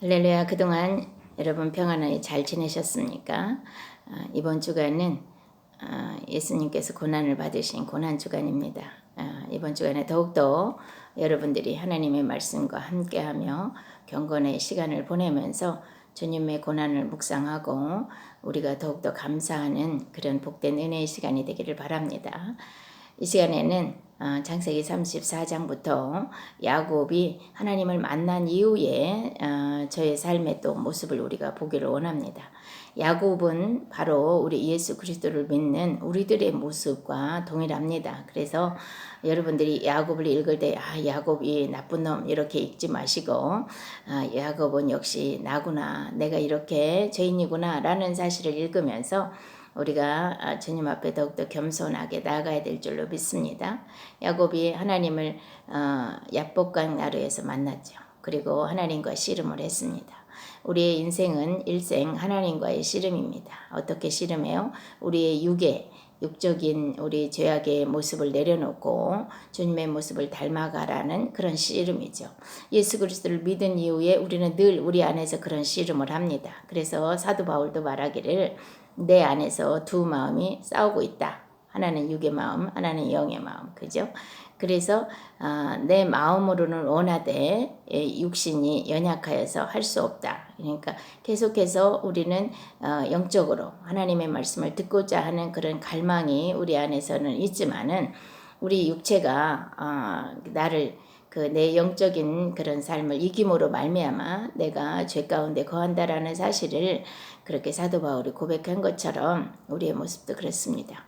할렐루야. 그동안 여러분 평안하게 잘 지내셨습니까? 이번 주간은 예수님께서 고난을 받으신 고난 주간입니다. 이번 주간에 더욱더 여러분들이 하나님의 말씀과 함께하며 경건의 시간을 보내면서 주님의 고난을 묵상하고 우리가 더욱더 감사하는 그런 복된 은혜의 시간이 되기를 바랍니다. 이 시간에는 창세기 34장부터 야곱이 하나님을 만난 이후에 저의 삶의 또 모습을 우리가 보기를 원합니다. 야곱은 바로 우리 예수 그리스도를 믿는 우리들의 모습과 동일합니다. 그래서 여러분들이 야곱을 읽을 때 야곱이 나쁜 놈 이렇게 읽지 마시고 야곱은 역시 나구나, 내가 이렇게 죄인이구나 라는 사실을 읽으면서 우리가 주님 앞에 더욱더 겸손하게 나아가야 될 줄로 믿습니다. 야곱이 하나님을 야복강 나루에서 만났죠. 그리고 하나님과 씨름을 했습니다. 우리의 인생은 일생 하나님과의 씨름입니다. 어떻게 씨름해요? 우리의 육적인 우리 죄악의 모습을 내려놓고 주님의 모습을 닮아가라는 그런 씨름이죠. 예수 그리스도를 믿은 이후에 우리는 늘 우리 안에서 그런 씨름을 합니다. 그래서 사도 바울도 말하기를 내 안에서 두 마음이 싸우고 있다. 하나는 육의 마음, 하나는 영의 마음. 그죠? 그래서 내 마음으로는 원하되 육신이 연약하여서 할 수 없다. 그러니까 계속해서 우리는 영적으로 하나님의 말씀을 듣고자 하는 그런 갈망이 우리 안에서는 있지만은 우리 육체가 나를 내 영적인 그런 삶을 이김으로 말미암아 내가 죄 가운데 거한다라는 사실을 그렇게 사도 바울이 고백한 것처럼 우리의 모습도 그렇습니다.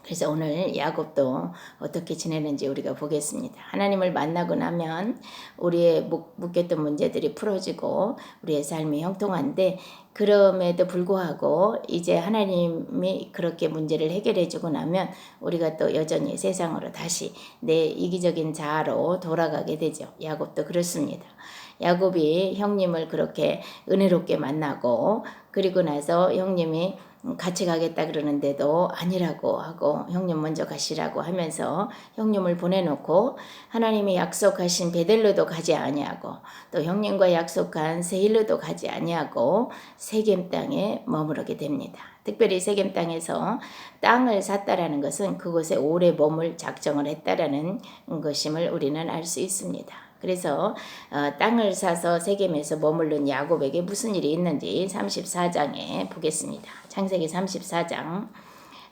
그래서 오늘 야곱도 어떻게 지내는지 우리가 보겠습니다. 하나님을 만나고 나면 우리의 묶였던 문제들이 풀어지고 우리의 삶이 형통한데, 그럼에도 불구하고 이제 하나님이 그렇게 문제를 해결해 주고 나면 우리가 또 여전히 세상으로 다시 내 이기적인 자아로 돌아가게 되죠. 야곱도 그렇습니다. 야곱이 형님을 그렇게 은혜롭게 만나고 그리고 나서 형님이 같이 가겠다 그러는데도 아니라고 하고 형님 먼저 가시라고 하면서 형님을 보내놓고 하나님이 약속하신 베델로도 가지 아니하고 또 형님과 약속한 세일로도 가지 아니하고 세겜 땅에 머무르게 됩니다. 특별히 세겜 땅에서 땅을 샀다라는 것은 그곳에 오래 머물 작정을 했다라는 것임을 우리는 알 수 있습니다. 그래서 땅을 사서 세겜에서 머무른 야곱에게 무슨 일이 있는지 34장에 보겠습니다. 창세기 34장.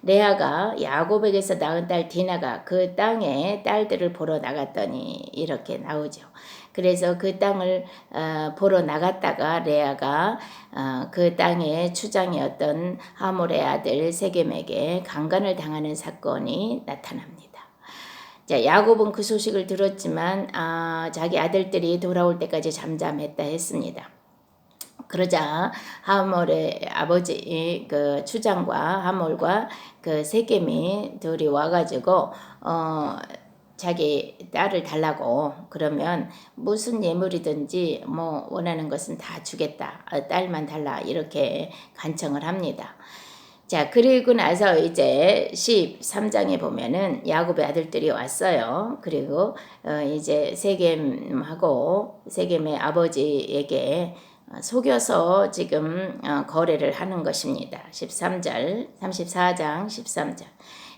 레아가 야곱에게서 낳은 딸 디나가 그 땅에 딸들을 보러 나갔더니 이렇게 나오죠. 그래서 그 땅을 보러 나갔다가 레아가 그 땅의 추장이었던 하몰의 아들 세겜에게 강간을 당하는 사건이 나타납니다. 자, 야곱은 그 소식을 들었지만 자기 아들들이 돌아올 때까지 잠잠했다 했습니다. 그러자 하몰의 아버지 그 추장과 하몰과 그 세겜이 둘이 와가지고 자기 딸을 달라고, 그러면 무슨 예물이든지 뭐 원하는 것은 다 주겠다, 딸만 달라 이렇게 간청을 합니다. 자, 그리고 나서 이제 13장에 보면은 야곱의 아들들이 왔어요. 그리고 이제 세겜하고 세겜의 아버지에게 속여서 지금 거래를 하는 것입니다. 13절, 34장 13절.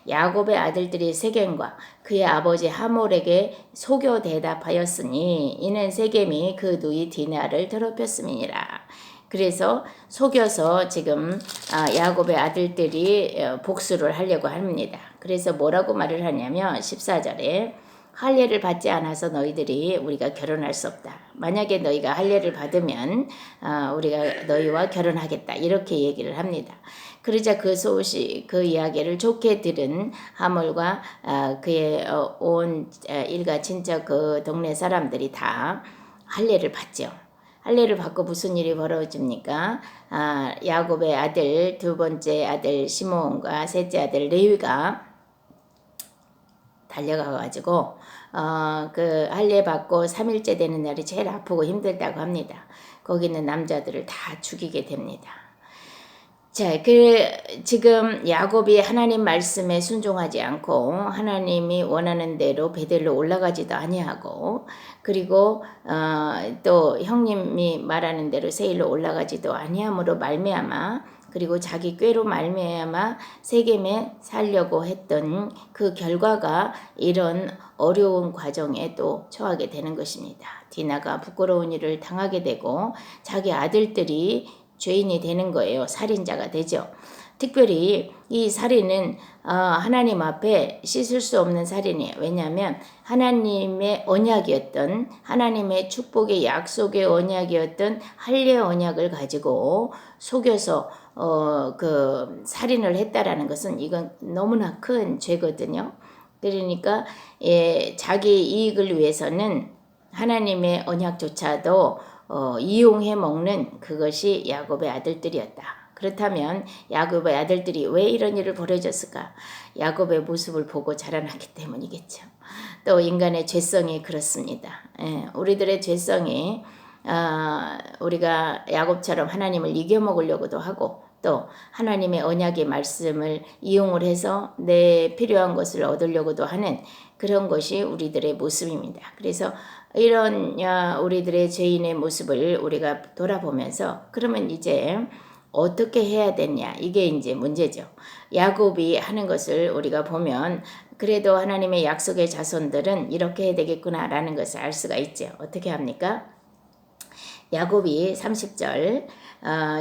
야곱의 아들들이 세겜과 그의 아버지 하몰에게 속여 대답하였으니 이는 세겜이 그 누이 디나를 더럽혔음이니라. 그래서 속여서 지금 야곱의 아들들이 복수를 하려고 합니다. 그래서 뭐라고 말을 하냐면 14절에 할례를 받지 않아서 너희들이 우리가 결혼할 수 없다. 만약에 너희가 할례를 받으면 우리가 너희와 결혼하겠다. 이렇게 얘기를 합니다. 그러자 그 소식, 그 이야기를 좋게 들은 하몰과 그의 온 일가 친척 그 동네 사람들이 다 할례를 받죠. 할례를 받고 무슨 일이 벌어집니까? 야곱의 아들, 두 번째 아들 시므온과 셋째 아들 레위가 달려가가지고 그 할례 받고 3일째 되는 날이 제일 아프고 힘들다고 합니다. 거기 있는 남자들을 다 죽이게 됩니다. 자, 지금 야곱이 하나님 말씀에 순종하지 않고 하나님이 원하는 대로 베델로 올라가지도 아니하고 그리고 또 형님이 말하는 대로 세일로 올라가지도 아니함으로 말미암아 그리고 자기 꾀로 말미암아 세겜에 살려고 했던 그 결과가 이런 어려운 과정에 또 처하게 되는 것입니다. 디나가 부끄러운 일을 당하게 되고 자기 아들들이 죄인이 되는 거예요. 살인자가 되죠. 특별히 이 살인은 하나님 앞에 씻을 수 없는 살인이에요. 왜냐하면 하나님의 언약이었던 하나님의 축복의 약속의 언약이었던 할례 언약을 가지고 속여서 그 살인을 했다라는 것은 이건 너무나 큰 죄거든요. 그러니까 자기 이익을 위해서는 하나님의 언약조차도 이용해 먹는 그것이 야곱의 아들들이었다. 그렇다면 야곱의 아들들이 왜 이런 일을 벌여졌을까? 야곱의 모습을 보고 자라났기 때문이겠죠. 또 인간의 죄성이 그렇습니다. 우리들의 죄성이 우리가 야곱처럼 하나님을 이겨먹으려고도 하고 또 하나님의 언약의 말씀을 이용을 해서 내 필요한 것을 얻으려고도 하는 그런 것이 우리들의 모습입니다. 그래서 이런 우리들의 죄인의 모습을 우리가 돌아보면서 그러면 이제 어떻게 해야 되냐 이게 이제 문제죠. 야곱이 하는 것을 우리가 보면 그래도 하나님의 약속의 자손들은 이렇게 해야 되겠구나라는 것을 알 수가 있죠. 어떻게 합니까? 야곱이 30절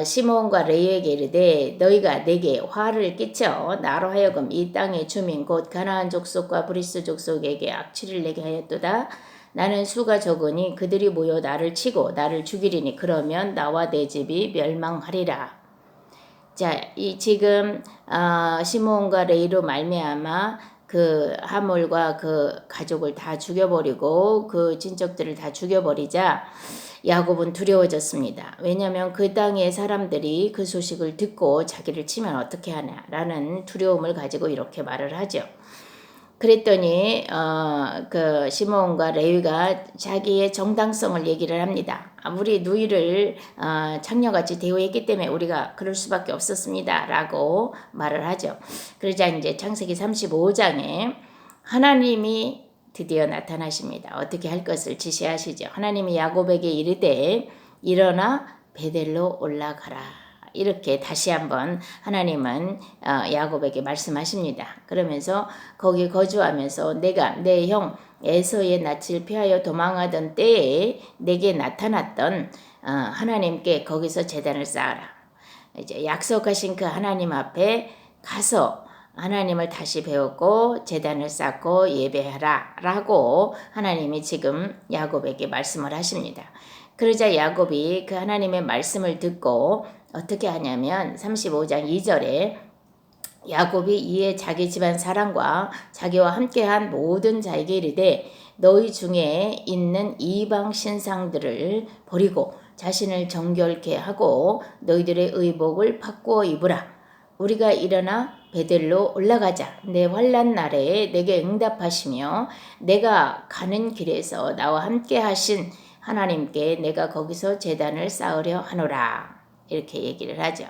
시므온과 레위에게 이르되 너희가 내게 화를 끼쳐 나로 하여금 이 땅의 주민 곧 가나안 족속과 브리스 족속에게 악취를 내게 하였도다. 나는 수가 적으니 그들이 모여 나를 치고 나를 죽이리니 그러면 나와 내 집이 멸망하리라. 자, 이 지금 시므온과 레위로 말미암아 그 하몰과 그 가족을 다 죽여버리고 그 친척들을 다 죽여버리자 야곱은 두려워졌습니다. 왜냐하면 그 땅의 사람들이 그 소식을 듣고 자기를 치면 어떻게 하냐라는 두려움을 가지고 이렇게 말을 하죠. 그랬더니 그 시므온과 레위가 자기의 정당성을 얘기를 합니다. 우리 누이를 창녀같이 대우했기 때문에 우리가 그럴 수밖에 없었습니다. 라고 말을 하죠. 그러자 이제 창세기 35장에 하나님이 드디어 나타나십니다. 어떻게 할 것을 지시하시죠. 하나님이 야곱에게 이르되 일어나 베델로 올라가라. 이렇게 다시 한번 하나님은 야곱에게 말씀하십니다. 그러면서 거기 거주하면서 내가 내 형 에서의 낯을 피하여 도망하던 때에 내게 나타났던 하나님께 거기서 제단을 쌓아라. 이제 약속하신 그 하나님 앞에 가서 하나님을 다시 배웠고 제단을 쌓고 예배하라 라고 하나님이 지금 야곱에게 말씀을 하십니다. 그러자 야곱이 그 하나님의 말씀을 듣고 어떻게 하냐면 35장 2절에 야곱이 이에 자기 집안 사람과 자기와 함께한 모든 자에게 이르되 너희 중에 있는 이방 신상들을 버리고 자신을 정결케 하고 너희들의 의복을 바꾸어 입으라. 우리가 일어나 베델로 올라가자. 내 환난 날에 내게 응답하시며 내가 가는 길에서 나와 함께 하신 하나님께 내가 거기서 제단을 쌓으려 하노라. 이렇게 얘기를 하죠.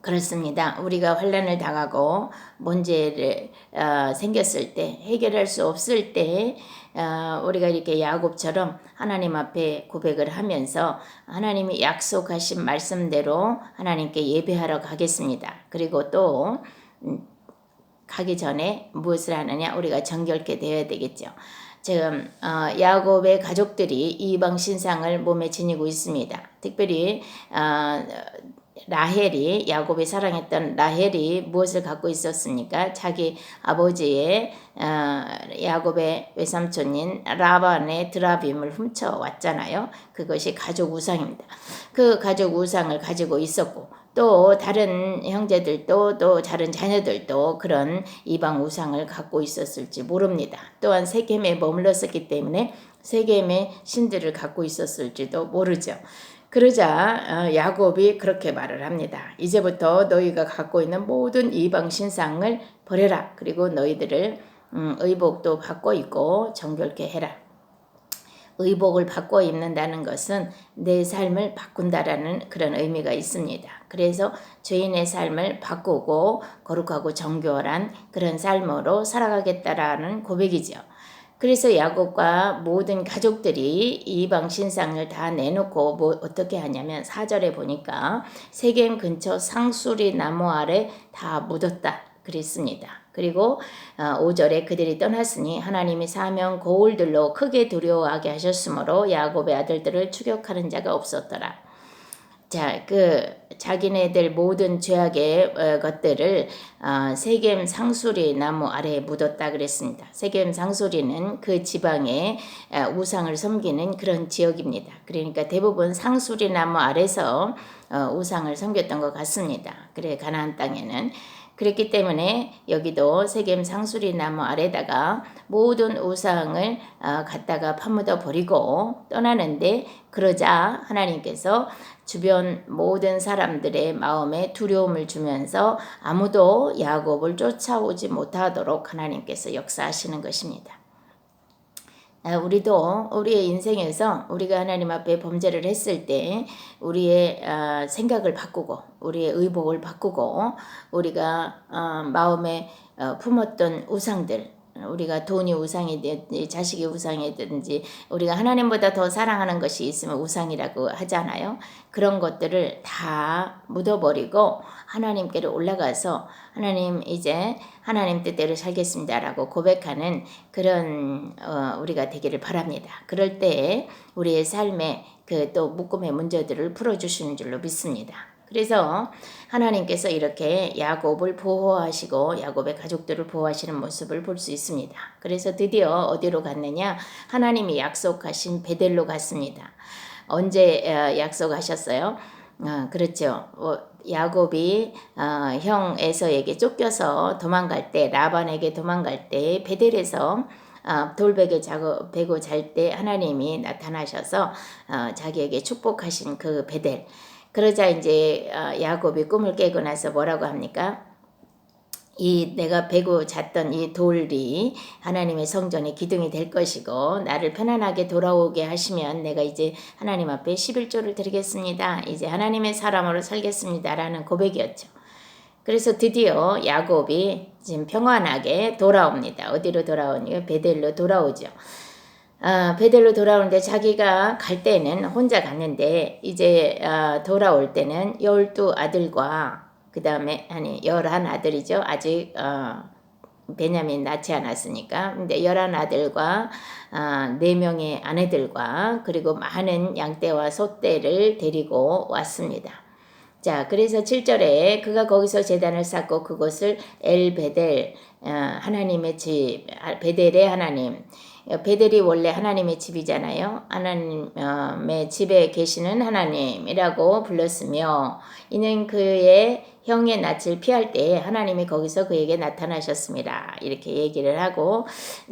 그렇습니다. 우리가 환난을 당하고 문제를 생겼을 때 해결할 수 없을 때 우리가 이렇게 야곱처럼 하나님 앞에 고백을 하면서 하나님이 약속하신 말씀대로 하나님께 예배하러 가겠습니다. 그리고 또 가기 전에 무엇을 하느냐? 우리가 정결케 되어야 되겠죠. 지금 야곱의 가족들이 이방 신상을 몸에 지니고 있습니다. 특별히 라헬이 야곱이 사랑했던 라헬이 무엇을 갖고 있었습니까? 자기 아버지의 야곱의 외삼촌인 라반의 드라빔을 훔쳐왔잖아요. 그것이 가족 우상입니다. 그 가족 우상을 가지고 있었고 또 다른 형제들도 또 다른 자녀들도 그런 이방 우상을 갖고 있었을지 모릅니다. 또한 세겜에 머물렀었기 때문에 세겜의 신들을 갖고 있었을지도 모르죠. 그러자 야곱이 그렇게 말을 합니다. 이제부터 너희가 갖고 있는 모든 이방 신상을 버려라. 그리고 너희들을 의복도 바꿔 입고 정결케 해라. 의복을 바꿔 입는다는 것은 내 삶을 바꾼다라는 그런 의미가 있습니다. 그래서 죄인의 삶을 바꾸고 거룩하고 정결한 그런 삶으로 살아가겠다라는 고백이죠. 그래서 야곱과 모든 가족들이 이방 신상을 다 내놓고 어떻게 하냐면 4절에 보니까 세겜 근처 상수리 나무 아래 다 묻었다 그랬습니다. 그리고 5절에 그들이 떠났으니 하나님이 사명 거울들로 크게 두려워하게 하셨으므로 야곱의 아들들을 추격하는 자가 없었더라. 자, 자기네들 모든 죄악의 것들을 세겜 상수리 나무 아래에 묻었다 그랬습니다. 세겜 상수리는 그 지방의 우상을 섬기는 그런 지역입니다. 그러니까 대부분 상수리 나무 아래서 우상을 섬겼던 것 같습니다. 그래 가나안 땅에는 그랬기 때문에 여기도 세겜 상수리 나무 아래다가 모든 우상을 갖다가 파묻어 버리고 떠나는데 그러자 하나님께서 주변 모든 사람들의 마음에 두려움을 주면서 아무도 야곱을 쫓아오지 못하도록 하나님께서 역사하시는 것입니다. 우리도 우리의 인생에서 우리가 하나님 앞에 범죄를 했을 때 우리의 생각을 바꾸고 우리의 의복을 바꾸고 우리가 마음에 품었던 우상들 우리가 돈이 우상이든지 자식이 우상이든지 우리가 하나님보다 더 사랑하는 것이 있으면 우상이라고 하잖아요. 그런 것들을 다 묻어버리고 하나님께로 올라가서 하나님 이제 하나님 뜻대로 살겠습니다라고 고백하는 그런 우리가 되기를 바랍니다. 그럴 때 우리의 삶에 그 또 묶음의 문제들을 풀어주시는 줄로 믿습니다. 그래서 하나님께서 이렇게 야곱을 보호하시고 야곱의 가족들을 보호하시는 모습을 볼 수 있습니다. 그래서 드디어 어디로 갔느냐? 하나님이 약속하신 베델로 갔습니다. 언제 약속하셨어요? 그렇죠. 야곱이 형 에서에게 쫓겨서 도망갈 때 라반에게 도망갈 때 베델에서 돌베개 베고 잘 때 하나님이 나타나셔서 자기에게 축복하신 그 베델. 그러자 이제 야곱이 꿈을 깨고 나서 뭐라고 합니까? 이 내가 베고 잤던 이 돌이 하나님의 성전의 기둥이 될 것이고 나를 편안하게 돌아오게 하시면 내가 이제 하나님 앞에 11조를 드리겠습니다. 이제 하나님의 사람으로 살겠습니다. 라는 고백이었죠. 그래서 드디어 야곱이 지금 평안하게 돌아옵니다. 어디로 돌아오니? 베델로 돌아오죠. 베델로 돌아오는데 자기가 갈 때는 혼자 갔는데 이제 돌아올 때는 12 아들과 그 다음에 11 아들이죠. 아직 베냐민 낳지 않았으니까. 근데 11 아들과 4명의 아내들과 그리고 많은 양떼와 소떼를 데리고 왔습니다. 자, 그래서 7절에 그가 거기서 제단을 쌓고 그곳을 엘베델 하나님의 집, 베델의 하나님. 베델이 원래 하나님의 집이잖아요. 하나님의 집에 계시는 하나님이라고 불렀으며 이는 그의 형의 낯을 피할 때 하나님이 거기서 그에게 나타나셨습니다. 이렇게 얘기를 하고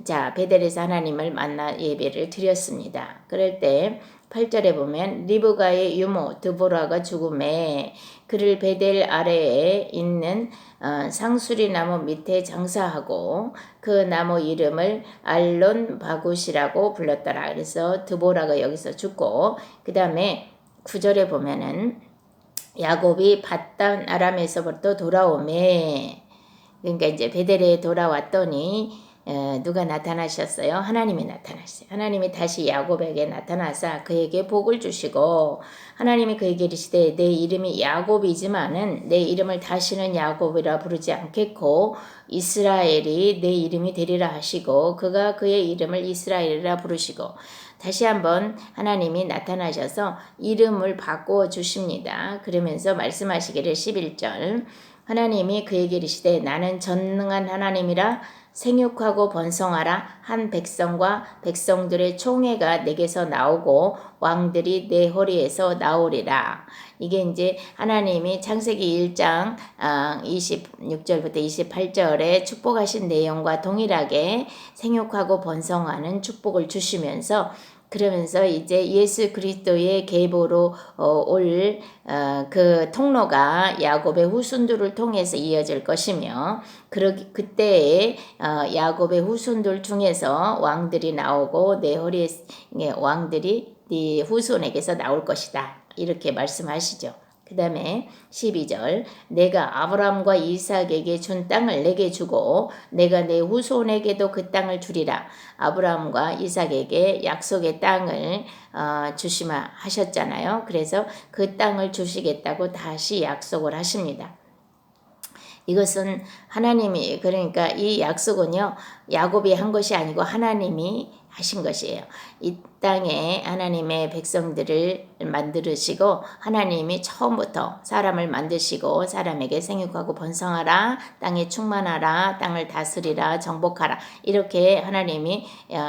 자 베델에서 하나님을 만나 예배를 드렸습니다. 그럴 때 8절에 보면 리브가의 유모 드보라가 죽음에 그를 베델 아래에 있는 상수리 나무 밑에 장사하고 그 나무 이름을 알론 바굿이라고 불렀더라. 그래서 드보라가 여기서 죽고 그 다음에 9절에 보면은 야곱이 밧단 아람에서부터 돌아오매 그러니까 이제 베델에 돌아왔더니 누가 나타나셨어요? 하나님이 나타났어요. 하나님이 다시 야곱에게 나타나사 그에게 복을 주시고 하나님이 그에게 이르시되 내 이름이 야곱이지만은 내 이름을 다시는 야곱이라 부르지 않겠고 이스라엘이 내 이름이 되리라 하시고 그가 그의 이름을 이스라엘이라 부르시고 다시 한번 하나님이 나타나셔서 이름을 바꿔 주십니다. 그러면서 말씀하시기를 11절 하나님이 그에게 이르시되 나는 전능한 하나님이라 생육하고 번성하라 한 백성과 백성들의 총회가 내게서 나오고 왕들이 내 허리에서 나오리라. 이게 이제 하나님이 창세기 1장 26절부터 28절에 축복하신 내용과 동일하게 생육하고 번성하는 축복을 주시면서 그러면서 이제 예수 그리스도의 계보로 올 그 통로가 야곱의 후손들을 통해서 이어질 것이며 그때에 야곱의 후손들 중에서 왕들이 나오고 내 허리에 왕들이 네 후손에게서 나올 것이다. 이렇게 말씀하시죠. 그 다음에 12절 내가 아브라함과 이삭에게 준 땅을 내게 주고 내가 내 후손에게도 그 땅을 주리라. 아브라함과 이삭에게 약속의 땅을 주시마 하셨잖아요. 그래서 그 땅을 주시겠다고 다시 약속을 하십니다. 이것은 하나님이 그러니까 이 약속은요 야곱이 한 것이 아니고 하나님이 하신 것이에요. 이 땅에 하나님의 백성들을 만드시고 하나님이 처음부터 사람을 만드시고 사람에게 생육하고 번성하라 땅에 충만하라 땅을 다스리라 정복하라 이렇게 하나님이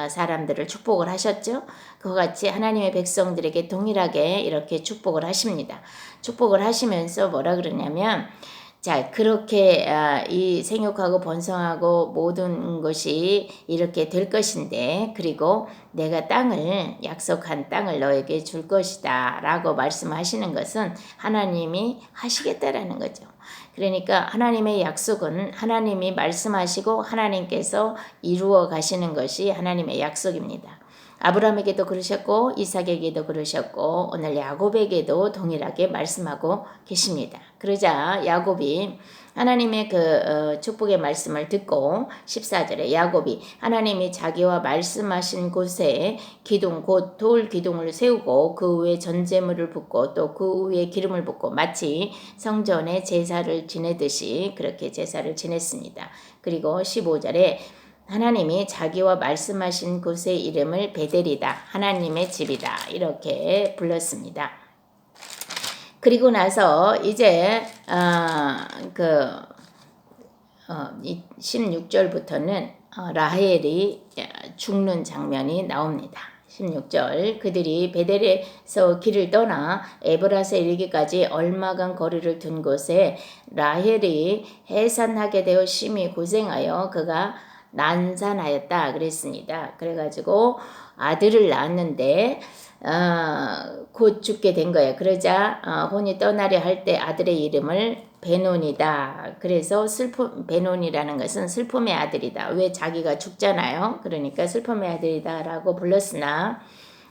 사람들을 축복을 하셨죠. 그와 같이 하나님의 백성들에게 동일하게 이렇게 축복을 하십니다. 축복을 하시면서 뭐라 그러냐면 자, 그렇게 이 생육하고 번성하고 모든 것이 이렇게 될 것인데 그리고 내가 약속한 땅을 너에게 줄 것이다 라고 말씀하시는 것은 하나님이 하시겠다라는 거죠. 그러니까 하나님의 약속은 하나님이 말씀하시고 하나님께서 이루어 가시는 것이 하나님의 약속입니다. 아브라함에게도 그러셨고 이삭에게도 그러셨고 오늘 야곱에게도 동일하게 말씀하고 계십니다. 그러자 야곱이 하나님의 그 축복의 말씀을 듣고 14절에 야곱이 하나님이 자기와 말씀하신 곳에 기둥 곧 돌 기둥을 세우고 그 위에 전제물을 붓고 또 그 위에 기름을 붓고 마치 성전에 제사를 지내듯이 그렇게 제사를 지냈습니다. 그리고 15절에 하나님이 자기와 말씀하신 곳의 이름을 베델이다. 하나님의 집이다. 이렇게 불렀습니다. 그리고 나서 이제 16절부터는 라헬이 죽는 장면이 나옵니다. 16절 그들이 베델에서 길을 떠나 에브라스에 이르기까지 얼마간 거리를 둔 곳에 라헬이 해산하게 되어 심히 고생하여 그가 난산하였다 그랬습니다. 그래가지고 아들을 낳았는데 곧 죽게 된 거예요. 그러자 혼이 떠나려 할 때 아들의 이름을 베논이다. 그래서 베논이라는 것은 슬픔의 아들이다. 왜 자기가 죽잖아요. 그러니까 슬픔의 아들이다라고 불렀으나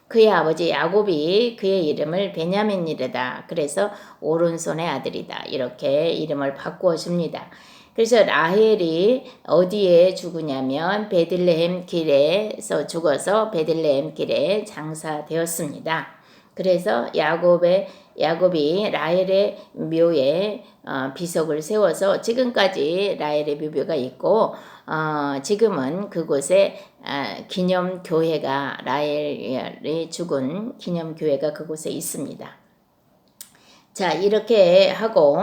그의 아버지 야곱이 그의 이름을 베냐민이르다. 그래서 오른손의 아들이다. 이렇게 이름을 바꾸어 줍니다. 그래서 라헬이 어디에 죽으냐면 베들레헴 길에서 죽어서 베들레헴 길에 장사되었습니다. 그래서 야곱이 라헬의 묘에 비석을 세워서 지금까지 라헬의 묘가 있고 지금은 그곳에 기념교회가 라헬이 죽은 기념교회가 그곳에 있습니다. 자, 이렇게 하고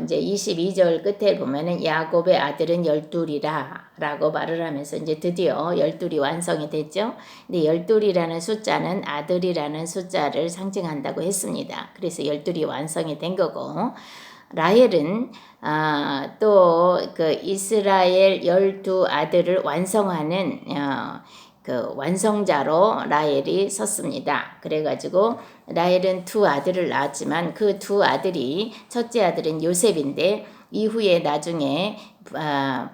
이제 22절 끝에 보면은 야곱의 아들은 12이라 라고 말을 하면서 이제 드디어 12이 완성이 됐죠. 근데 12이라는 숫자는 아들이라는 숫자를 상징한다고 했습니다. 그래서 12이 완성이 된 거고 라헬은 또 그 이스라엘 12 아들을 완성하는 그 완성자로 라헬이 섰습니다. 그래가지고 라헬은 두 아들을 낳았지만 그 두 아들이 첫째 아들은 요셉인데 이후에 나중에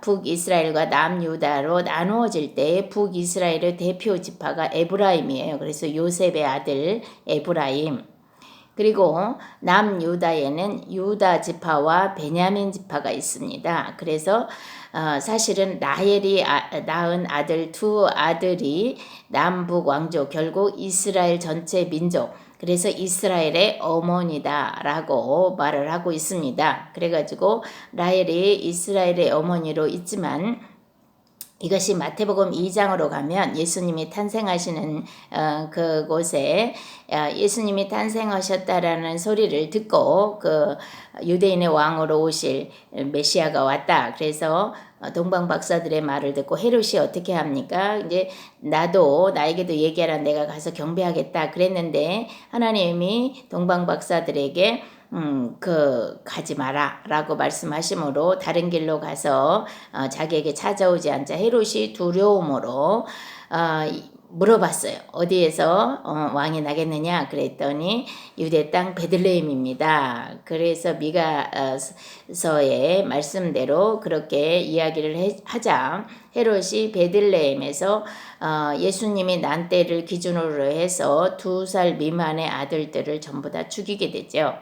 북이스라엘과 남유다로 나누어질 때 북이스라엘의 대표 지파가 에브라임이에요. 그래서 요셉의 아들 에브라임. 그리고 남유다에는 유다 지파와 베냐민 지파가 있습니다. 그래서 사실은 라헬이 낳은 아들 두 아들이 남북 왕조 결국 이스라엘 전체 민족 그래서 이스라엘의 어머니다라고 말을 하고 있습니다. 그래가지고 라헬이 이스라엘의 어머니로 있지만 이것이 마태복음 2장으로 가면 예수님이 탄생하시는 그곳에 예수님이 탄생하셨다라는 소리를 듣고 그 유대인의 왕으로 오실 메시아가 왔다. 그래서 동방 박사들의 말을 듣고 헤롯이 어떻게 합니까? 이제 나에게도 얘기하라 내가 가서 경배하겠다 그랬는데 하나님이 동방 박사들에게 가지 마라 라고 말씀하심으로 다른 길로 가서 자기에게 찾아오지 않자 헤롯이 두려움으로 물어봤어요. 어디에서 왕이 나겠느냐 그랬더니 유대 땅 베들레헴입니다. 그래서 미가서의 말씀대로 그렇게 이야기를 하자 헤롯이 베들레헴에서 예수님이 난 때를 기준으로 해서 2살 미만의 아들들을 전부 다 죽이게 되죠.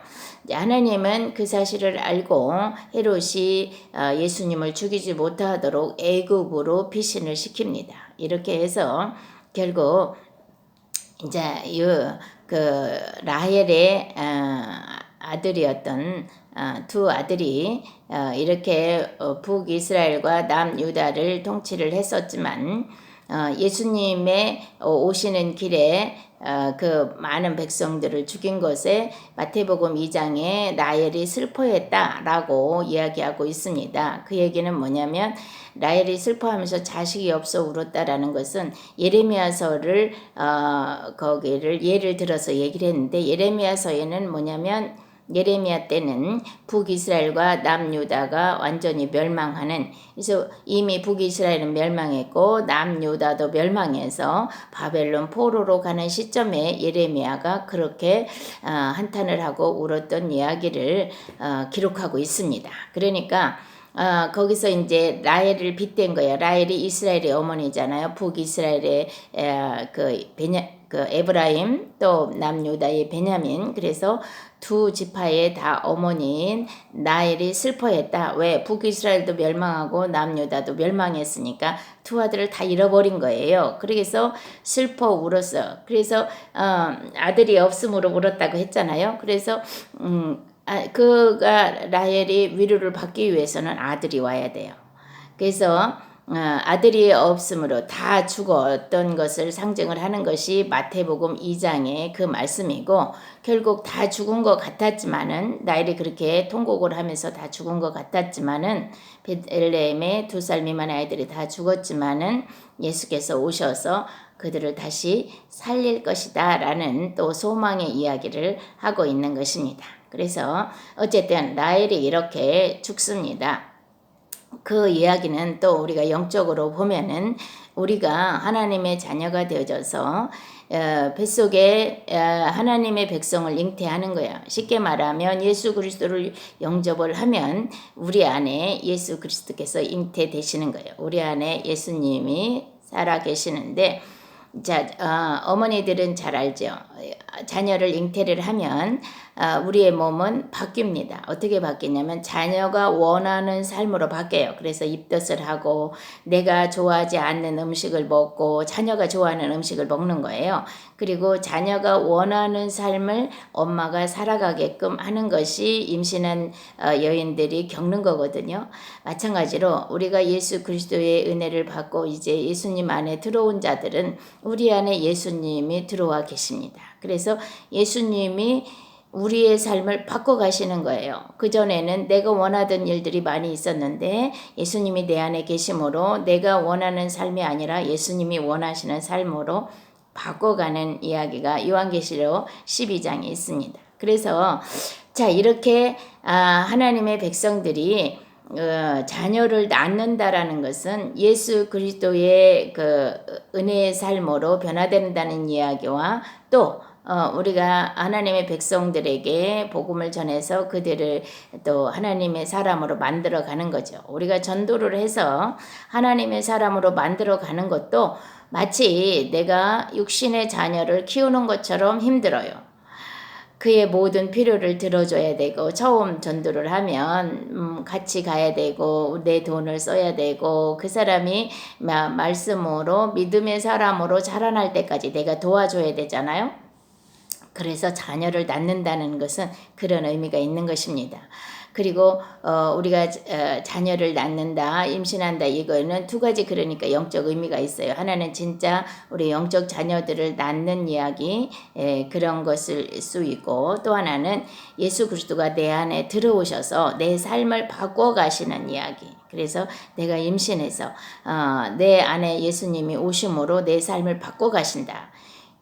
하나님은 그 사실을 알고 헤롯이 예수님을 죽이지 못하도록 애굽으로 피신을 시킵니다. 이렇게 해서 결국 이제 그 라헬의 아들이었던 두 아들이 이렇게 북이스라엘과 남유다를 통치를 했었지만 예수님의 오시는 길에 그 많은 백성들을 죽인 것에 마태복음 2장에 라헬이 슬퍼했다라고 이야기하고 있습니다. 그 얘기는 뭐냐면 라헬이 슬퍼하면서 자식이 없어 울었다라는 것은 예레미야서를 거기를 예를 들어서 얘기를 했는데 예레미야서에는 뭐냐면 예레미야 때는 북이스라엘과 남유다가 완전히 멸망하는 그래서 이미 북이스라엘은 멸망했고 남유다도 멸망해서 바벨론 포로로 가는 시점에 예레미야가 그렇게 한탄을 하고 울었던 이야기를 기록하고 있습니다. 그러니까 거기서 이제 라헬을 빗댄 거예요. 라헬이 이스라엘의 어머니잖아요. 북이스라엘의 그 에브라임 또 남유다의 베냐민 그래서 두 지파의 다 어머니인 라헬이 슬퍼했다. 왜? 북이스라엘도 멸망하고 남유다도 멸망했으니까 두 아들을 다 잃어버린 거예요. 그래서 슬퍼 울었어. 그래서 아들이 없음으로 울었다고 했잖아요. 그래서 그가 라헬이 위로를 받기 위해서는 아들이 와야 돼요. 그래서 아들이 없으므로 다 죽었던 것을 상징을 하는 것이 마태복음 2장의 그 말씀이고 결국 다 죽은 것 같았지만은 라헬이 그렇게 통곡을 하면서 다 죽은 것 같았지만은 베들레헴의 2살 미만의 아이들이 다 죽었지만은 예수께서 오셔서 그들을 다시 살릴 것이다 라는 또 소망의 이야기를 하고 있는 것입니다. 그래서 어쨌든 라헬이 이렇게 죽습니다. 그 이야기는 또 우리가 영적으로 보면은 우리가 하나님의 자녀가 되어져서 뱃속에 하나님의 백성을 잉태하는 거야. 쉽게 말하면 예수 그리스도를 영접을 하면 우리 안에 예수 그리스도께서 잉태되시는 거예요. 우리 안에 예수님이 살아 계시는데 자, 어머니들은 잘 알죠. 자녀를 잉태를 하면 우리의 몸은 바뀝니다. 어떻게 바뀌냐면 자녀가 원하는 삶으로 바뀌어요. 그래서 입덧을 하고 내가 좋아하지 않는 음식을 먹고 자녀가 좋아하는 음식을 먹는 거예요. 그리고 자녀가 원하는 삶을 엄마가 살아가게끔 하는 것이 임신한 여인들이 겪는 거거든요. 마찬가지로 우리가 예수 그리스도의 은혜를 받고 이제 예수님 안에 들어온 자들은 우리 안에 예수님이 들어와 계십니다. 그래서 예수님이 우리의 삶을 바꿔가시는 거예요. 그전에는 내가 원하던 일들이 많이 있었는데 예수님이 내 안에 계심으로 내가 원하는 삶이 아니라 예수님이 원하시는 삶으로 바꿔가는 이야기가 요한계시록 12장에 있습니다. 그래서 자 이렇게 하나님의 백성들이 자녀를 낳는다라는 것은 예수 그리스도의 그 은혜의 삶으로 변화된다는 이야기와 또 우리가 하나님의 백성들에게 복음을 전해서 그들을 또 하나님의 사람으로 만들어 가는 거죠. 우리가 전도를 해서 하나님의 사람으로 만들어 가는 것도 마치 내가 육신의 자녀를 키우는 것처럼 힘들어요. 그의 모든 필요를 들어줘야 되고 처음 전도를 하면 같이 가야 되고 내 돈을 써야 되고 그 사람이 말씀으로 믿음의 사람으로 자라날 때까지 내가 도와줘야 되잖아요. 그래서 자녀를 낳는다는 것은 그런 의미가 있는 것입니다. 그리고 우리가 자녀를 낳는다, 임신한다 이거는 두 가지 그러니까 영적 의미가 있어요. 하나는 진짜 우리 영적 자녀들을 낳는 이야기 그런 것일 수 있고 또 하나는 예수 그리스도가 내 안에 들어오셔서 내 삶을 바꿔가시는 이야기. 그래서 내가 임신해서 내 안에 예수님이 오심으로 내 삶을 바꿔가신다.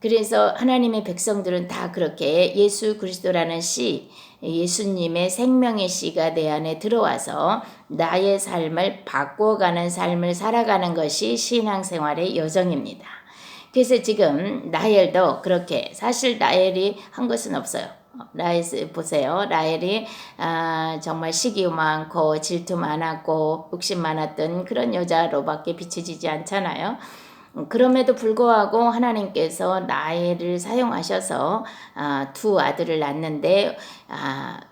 그래서 하나님의 백성들은 다 그렇게 예수 그리스도라는 씨, 예수님의 생명의 씨가 내 안에 들어와서 나의 삶을 바꿔가는 삶을 살아가는 것이 신앙생활의 여정입니다. 그래서 지금 라헬도 그렇게 사실 라헬이 한 것은 없어요. 라헬 보세요. 라헬이 정말 시기 많고 질투 많았고 욕심 많았던 그런 여자로밖에 비춰지지 않잖아요. 그럼에도 불구하고 하나님께서 라헬을 사용하셔서 두 아들을 낳는데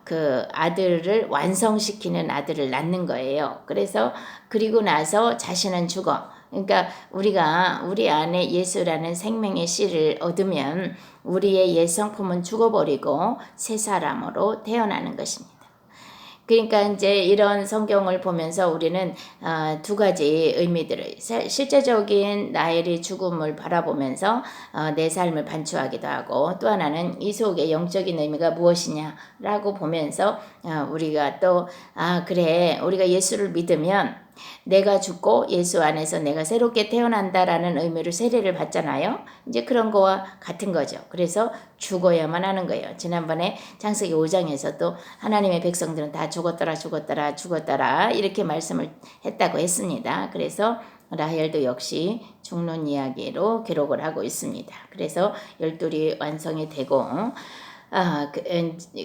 그 아들을 완성시키는 아들을 낳는 거예요. 그래서 그리고 나서 자신은 죽어. 그러니까 우리가 우리 안에 예수라는 생명의 씨를 얻으면 우리의 옛 성품은 죽어버리고 새 사람으로 태어나는 것입니다. 그러니까 이제 이런 성경을 보면서 우리는 두 가지 의미들을 실제적인 라헬의 죽음을 바라보면서 내 삶을 반추하기도 하고 또 하나는 이 속에 영적인 의미가 무엇이냐라고 보면서 우리가 또 그래 우리가 예수를 믿으면 내가 죽고 예수 안에서 내가 새롭게 태어난다라는 의미로 세례를 받잖아요. 이제 그런 거와 같은 거죠. 그래서 죽어야만 하는 거예요. 지난번에 창세기 5장에서도 하나님의 백성들은 다 죽었더라 이렇게 말씀을 했다고 했습니다. 그래서 라헬도 역시 죽는 이야기로 기록을 하고 있습니다. 그래서 열둘이 완성이 되고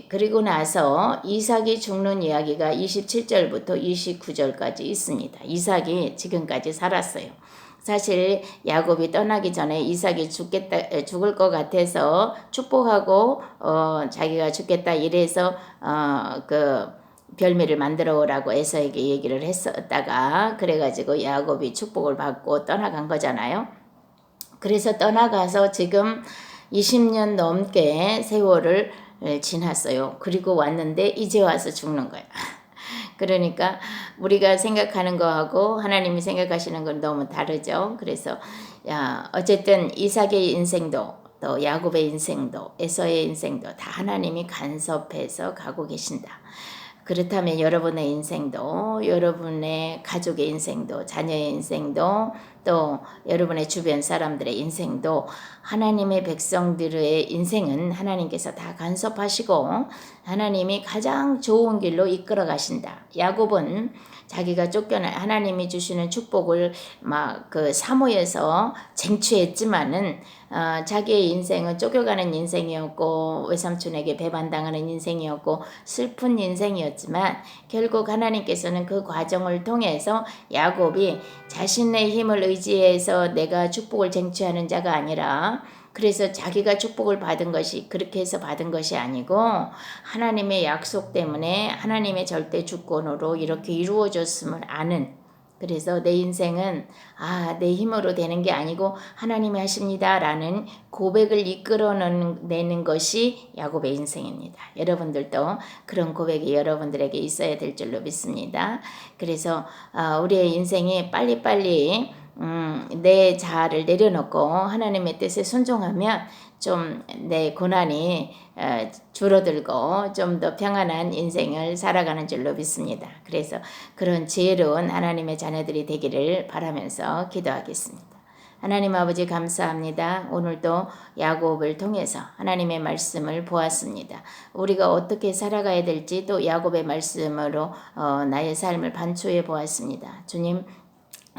그리고 나서 이삭이 죽는 이야기가 27절부터 29절까지 있습니다. 이삭이 지금까지 살았어요. 사실 야곱이 떠나기 전에 이삭이 죽을 것 같아서 축복하고 자기가 죽겠다 이래서 그 별미를 만들어 오라고 에서에게 얘기를 했었다가 그래가지고 야곱이 축복을 받고 떠나간 거잖아요. 그래서 떠나가서 지금 20년 넘게 세월을 지났어요. 그리고 왔는데 이제 와서 죽는 거야. 그러니까 우리가 생각하는 거하고 하나님이 생각하시는 건 너무 다르죠. 그래서 어쨌든 이삭의 인생도 또 야곱의 인생도 에서의 인생도 다 하나님이 간섭해서 가고 계신다. 그렇다면 여러분의 인생도 여러분의 가족의 인생도 자녀의 인생도 또 여러분의 주변 사람들의 인생도 하나님의 백성들의 인생은 하나님께서 다 간섭하시고 하나님이 가장 좋은 길로 이끌어 가신다. 야곱은 자기가 하나님이 주시는 축복을 막 그 사모해서 쟁취했지만은 자기의 인생은 쫓겨가는 인생이었고 외삼촌에게 배반당하는 인생이었고 슬픈 인생이었지만 결국 하나님께서는 그 과정을 통해서 야곱이 자신의 힘을 의지해서 내가 축복을 쟁취하는 자가 아니라 그래서 자기가 축복을 받은 것이 그렇게 해서 받은 것이 아니고 하나님의 약속 때문에 하나님의 절대 주권으로 이렇게 이루어졌음을 아는 그래서 내 인생은 내 힘으로 되는 게 아니고 하나님이 하십니다라는 고백을 이끌어내는 것이 야곱의 인생입니다. 여러분들도 그런 고백이 여러분들에게 있어야 될 줄로 믿습니다. 그래서 우리의 인생이 빨리빨리 내 자아를 내려놓고 하나님의 뜻에 순종하면 좀 내 고난이 줄어들고 좀 더 평안한 인생을 살아가는 줄로 믿습니다. 그래서 그런 지혜로운 하나님의 자녀들이 되기를 바라면서 기도하겠습니다. 하나님 아버지 감사합니다. 오늘도 야곱을 통해서 하나님의 말씀을 보았습니다. 우리가 어떻게 살아가야 될지 또 야곱의 말씀으로 나의 삶을 반추해 보았습니다. 주님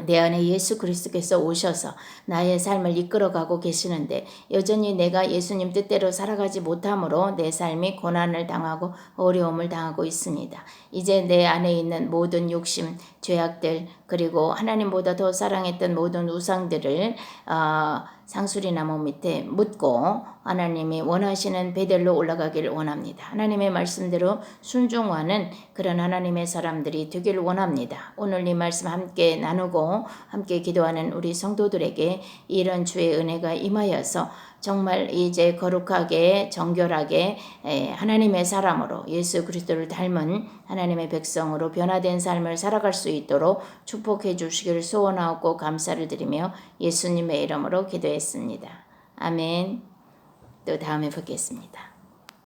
내 안에 예수 그리스도께서 오셔서 나의 삶을 이끌어가고 계시는데 여전히 내가 예수님 뜻대로 살아가지 못함으로 내 삶이 고난을 당하고 어려움을 당하고 있습니다. 이제 내 안에 있는 모든 욕심, 죄악들 그리고 하나님보다 더 사랑했던 모든 우상들을 상수리 나무 밑에 묻고 하나님이 원하시는 베델로 올라가기를 원합니다. 하나님의 말씀대로 순종하는 그런 하나님의 사람들이 되기를 원합니다. 오늘 이 말씀 함께 나누고 함께 기도하는 우리 성도들에게 이런 주의 은혜가 임하여서 정말 이제 거룩하게 정결하게 하나님의 사람으로 예수 그리스도를 닮은 하나님의 백성으로 변화된 삶을 살아갈 수 있도록 축복해 주시기를 소원하고 감사를 드리며 예수님의 이름으로 기도했습니다. 아멘. 또 다음에 뵙겠습니다.